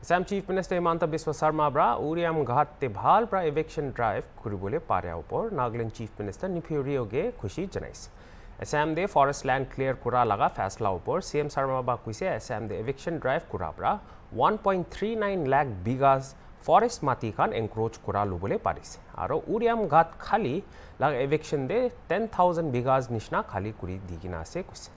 Assam Chief Minister Himanta Biswa Sarma bra Uriam Ghat te bhal pra eviction drive kuribole pare upor Nagaland Chief Minister Niphiu Rio ge khushi janais. Assam de forest land clear kura laga faisla upor CM Sarma ba kuise Assam de eviction drive kura bra 1.39 lakh bighas forest mati khan encroach kura lubole parise. Aro Uriam Ghat khali laga eviction de 10,000 bighas nishna khali kuri digina ase kuise.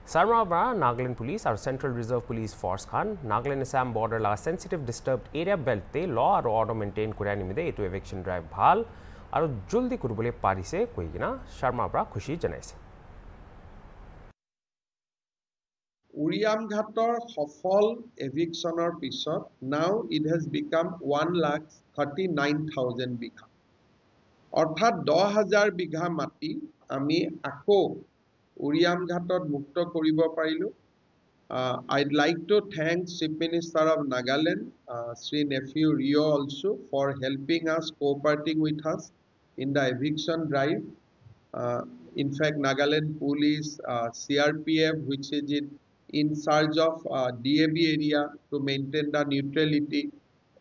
Sarma bra Nagaland Police or Central Reserve Police Force khan Nagaland Assam border la sensitive disturbed area belt te law or order maintain kura nimide etu eviction drive bhal aru juldi kurubole parise koigina Sharma bra khushi janaise. Uriam Ghator safal evictionor pisot now it has become 1,39,000 bigha. অর্থাৎ 10,000 বিঘা মাটি আমি আকৌ Uriam Ghatot mukto koribo parilu. I'd like to thank Chief Minister of Nagaland, Sri Niphiu Rio also for helping us, cooperating with us in the eviction drive. In fact, Nagaland Police, CRPF, which is in charge of DAB area to maintain the neutrality,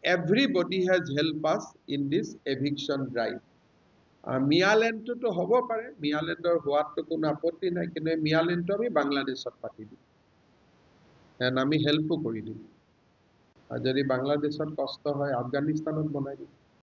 everybody has helped us in this eviction drive. মিয়ালেণ্ড তো হ'ব পাৰে মিয়ালেণ্ডৰ হোৱাটো কোনো আপত্তি নাই কিন্তু মিয়ালেণ্ড আমি বাংলাদেশত পাতি দিম এণ্ড আমি হেল্পো কৰি দিম আৰু যদি বাংলাদেশত কষ্ট হয় আফগানিস্তানত বনাই দিম